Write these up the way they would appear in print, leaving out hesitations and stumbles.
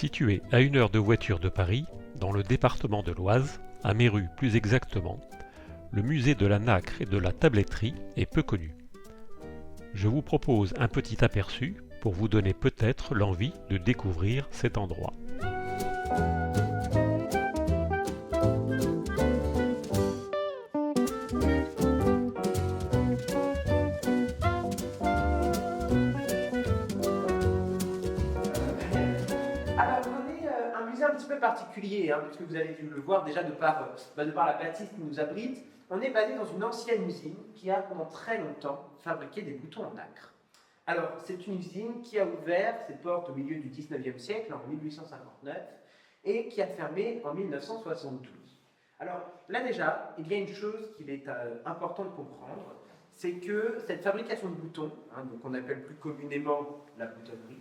Situé à 1 heure de voiture de Paris, dans le département de l'Oise, à Méru plus exactement, le musée de la nacre et de la tabletterie est peu connu. Je vous propose un petit aperçu pour vous donner peut-être l'envie de découvrir cet endroit. Alors, on est un musée un petit peu particulier, puisque vous avez dû le voir déjà de par la bâtisse qui nous abrite. On est basé dans une ancienne usine qui a pendant très longtemps fabriqué des boutons en nacre. Alors, c'est une usine qui a ouvert ses portes au milieu du 19e siècle, en 1859, et qui a fermé en 1972. Alors, là déjà, il y a une chose qu'il est important de comprendre, c'est que cette fabrication de boutons, donc on appelle plus communément la boutonnerie,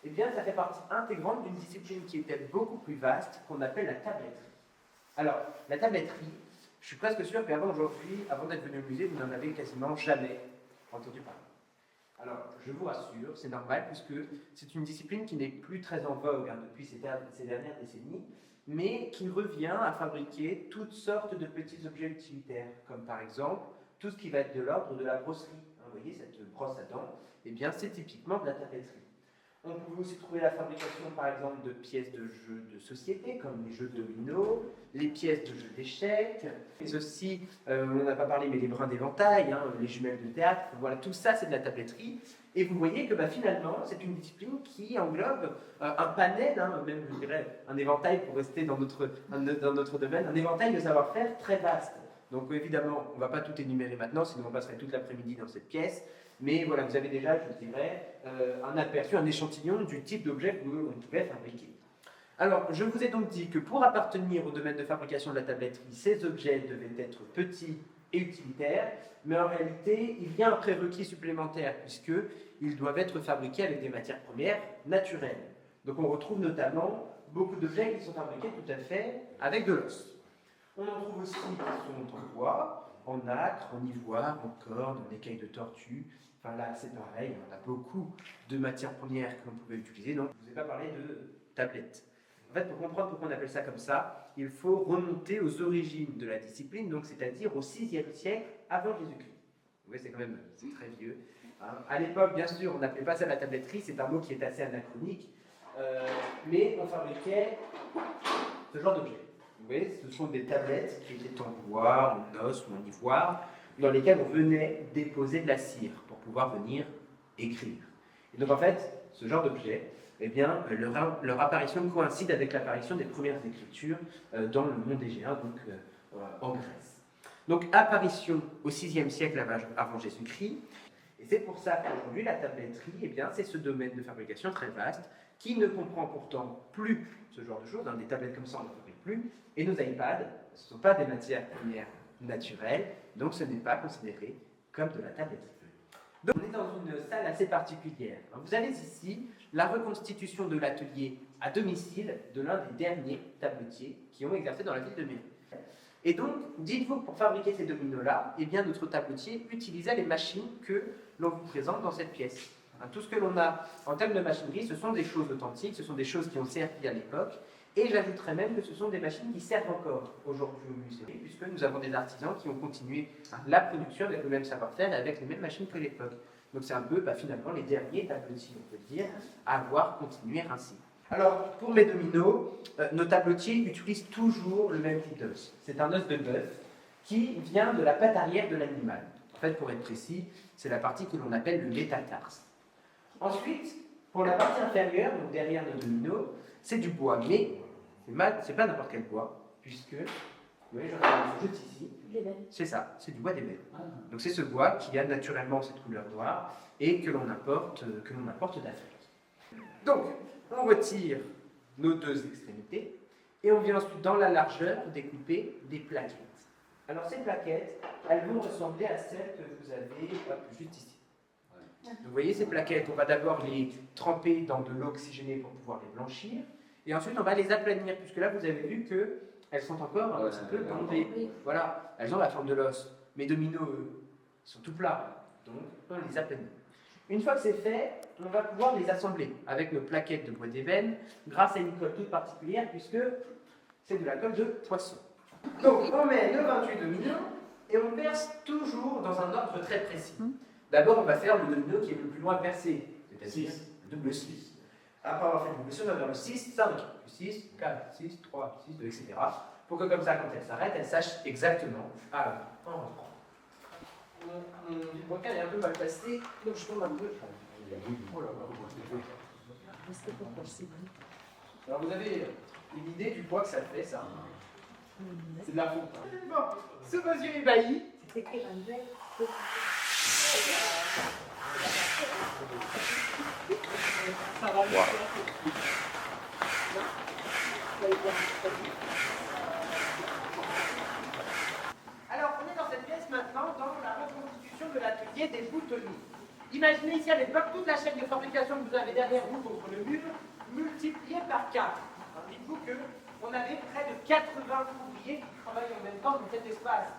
eh bien, ça fait partie intégrante d'une discipline qui était beaucoup plus vaste, qu'on appelle la tabletterie. Alors, la tabletterie, je suis presque sûr qu'avant aujourd'hui, avant d'être venu au musée, vous n'en avez quasiment jamais entendu parler. Alors, je vous rassure, c'est normal, puisque c'est une discipline qui n'est plus très en vogue depuis ces dernières décennies, mais qui revient à fabriquer toutes sortes de petits objets utilitaires, comme par exemple tout ce qui va être de l'ordre de la brosserie. Vous voyez, cette brosse à dents, eh bien, c'est typiquement de la tabletterie. On peut aussi trouver la fabrication, par exemple, de pièces de jeux de société, comme les jeux de domino, les pièces de jeux d'échecs, mais aussi, on n'a pas parlé, mais les brins d'éventail, les jumelles de théâtre, voilà, tout ça, c'est de la tabletterie. Et vous voyez que finalement, c'est une discipline qui englobe un panel, même, je dirais, un éventail, pour rester dans notre domaine, un éventail de savoir-faire très vaste. Donc évidemment, on ne va pas tout énumérer maintenant, sinon on passerait toute l'après-midi dans cette pièce. Mais voilà, vous avez déjà, je dirais, un aperçu, un échantillon du type d'objet que l'on pouvait fabriquer. Alors, je vous ai donc dit que pour appartenir au domaine de fabrication de la tabletterie, ces objets devaient être petits et utilitaires, mais en réalité, il y a un prérequis supplémentaire, puisqu'ils doivent être fabriqués avec des matières premières naturelles. Donc on retrouve notamment beaucoup d'objets qui sont fabriqués tout à fait avec de l'os. On en trouve aussi qui sont en bois, en nacre, en ivoire, en corne, en écaille de tortue. Enfin là, c'est pareil, on a beaucoup de matières premières que l'on pouvait utiliser, donc je ne vous ai pas parlé de tablettes. En fait, pour comprendre pourquoi on appelle ça comme ça, il faut remonter aux origines de la discipline, donc c'est-à-dire au 6e siècle avant Jésus-Christ. Vous voyez, c'est très vieux. À l'époque, bien sûr, on n'appelait pas ça la tabletterie, c'est un mot qui est assez anachronique, mais on fabriquait ce genre d'objet. Vous voyez, ce sont des tablettes qui étaient en bois, en os ou en ivoire, dans lesquelles on venait déposer de la cire pour pouvoir venir écrire. Et donc en fait, ce genre d'objet, eh bien, leur apparition coïncide avec l'apparition des premières écritures dans le monde égéen, donc en Grèce. Donc apparition au 6e siècle avant Jésus-Christ, et c'est pour ça qu'aujourd'hui la tabletterie, eh bien, c'est ce domaine de fabrication très vaste qui ne comprend pourtant plus ce genre de choses, des tablettes comme ça on ne fabrique plus, et nos iPads, ce ne sont pas des matières premières naturelles, donc ce n'est pas considéré comme de la tabletterie. Donc on est dans une salle assez particulière. Vous avez ici la reconstitution de l'atelier à domicile de l'un des derniers tabletiers qui ont exercé dans la ville de Méru. Et donc, dites-vous que pour fabriquer ces dominos-là, eh bien, notre tabletier utilisait les machines que l'on vous présente dans cette pièce. Tout ce que l'on a en termes de machinerie, ce sont des choses authentiques, ce sont des choses qui ont servi à l'époque, et j'ajouterais même que ce sont des machines qui servent encore aujourd'hui au musée, puisque nous avons des artisans qui ont continué la production avec le même savoir-faire et avec les mêmes machines que l'époque. Donc c'est un peu finalement les derniers tabletiers, on peut dire, à avoir continué ainsi. Alors, pour mes dominos, nos tabletiers utilisent toujours le même type d'os. C'est un os de bœuf qui vient de la patte arrière de l'animal. En fait, pour être précis, c'est la partie que l'on appelle le métatarse. Ensuite, pour la partie inférieure, donc derrière nos dominos, c'est du bois, mais c'est pas n'importe quel bois, puisque, vous voyez, je juste ici, c'est ça, c'est du bois d'ébène. Donc c'est ce bois qui a naturellement cette couleur noire et que l'on importe d'Afrique. Donc, on retire nos deux extrémités et on vient ensuite dans la largeur découper des plaquettes. Alors ces plaquettes, elles vont ressembler à celles que vous avez juste ici. Vous voyez ces plaquettes, on va d'abord les tremper dans de l'eau oxygénée pour pouvoir les blanchir, et ensuite on va les aplanir, puisque là vous avez vu qu'elles sont encore un petit peu bandées. Voilà, elles ont la forme de l'os. Mes dominos, eux, sont tout plats, donc on les aplanit. Une fois que c'est fait, on va pouvoir les assembler avec nos plaquettes de bois d'ébène grâce à une colle toute particulière puisque c'est de la colle de poisson. Donc on met nos 28 dominos et on perce toujours dans un ordre très précis. D'abord on va faire le domino qui est le plus loin percé, c'est-à-dire le double 6. Après avoir fait le double 6, on va vers le 6, 5, 6, 4, 6, 3, 6, 2, etc. Pour que comme ça, quand elle s'arrête, elle sache exactement en rentrant. Mon bocal est un peu mal placé, donc je tombe un peu. Oh là là. Alors vous avez une idée du poids que ça fait, ça? C'est de la faute. Bon, sous vos yeux ébahis. C'est écrit Alors, on est dans cette pièce maintenant, dans la reconstitution de l'atelier des boutonniers. Imaginez ici à l'époque toute la chaîne de fabrication que vous avez derrière vous contre le mur, multipliée par 4. Dites-vous qu'on avait près de 80 ouvriers qui travaillent en même temps dans cet espace.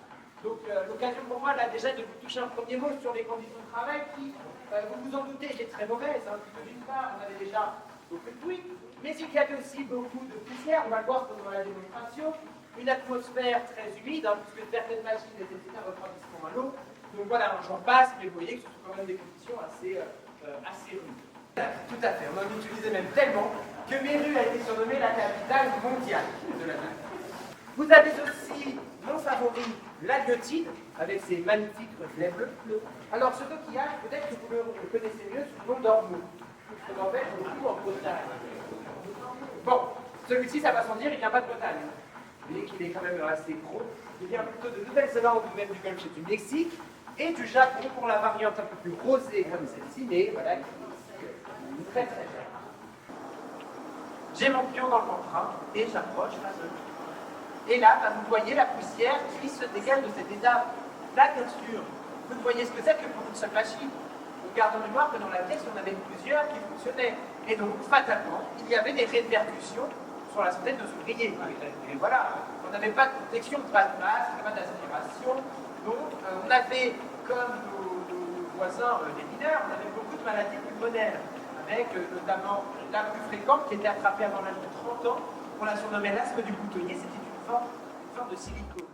Donc l'occasion pour moi là déjà de vous toucher un premier mot sur les conditions de travail qui, vous vous en doutez, étaient très mauvaises. Puisque d'une part, on avait déjà beaucoup de bruit, mais il y avait aussi beaucoup de poussière, on va le voir pendant la démonstration, une atmosphère très humide, puisque certaines machines nécessitaient un refroidissement à l'eau. Donc voilà, j'en passe, mais vous voyez que ce sont quand même des conditions assez rudes. Tout à fait, on en utilisait même tellement que Méru a été surnommée la capitale mondiale de la nappe. Vous avez aussi mon favori, l'alliotide, avec ses magnifiques reflets bleus. Alors ce coquillage, peut-être que vous le connaissez mieux sous le nom d'ormeau. Ce qu'on appelle beaucoup en Bretagne. Bon, celui-ci, ça va sans dire, il vient pas de Bretagne. Vous voyez qu'il est quand même assez gros. Il vient plutôt de Nouvelle-Zélande ou même du Golfe du Mexique et du Japon pour la variante un peu plus rosée comme celle-ci, mais voilà, qui est très très belle. J'ai mon pion dans le contrat et j'approche la zone. Et là, vous voyez la poussière qui se dégage de cette étape. Là, bien sûr, vous voyez ce que c'est que pour une seule machine. On garde en mémoire que dans la pièce, on avait plusieurs qui fonctionnaient. Et donc, fatalement, il y avait des répercussions sur la santé de nos ouvriers. Et voilà, on n'avait pas de protection, pas de masque, pas d'aspiration. Donc, on avait, comme nos voisins des mineurs, on avait beaucoup de maladies pulmonaires, avec notamment la plus fréquente qui était attrapée avant l'âge de 30 ans. On la surnommait l'asthme du boutonnier, c'était une forme de silicone.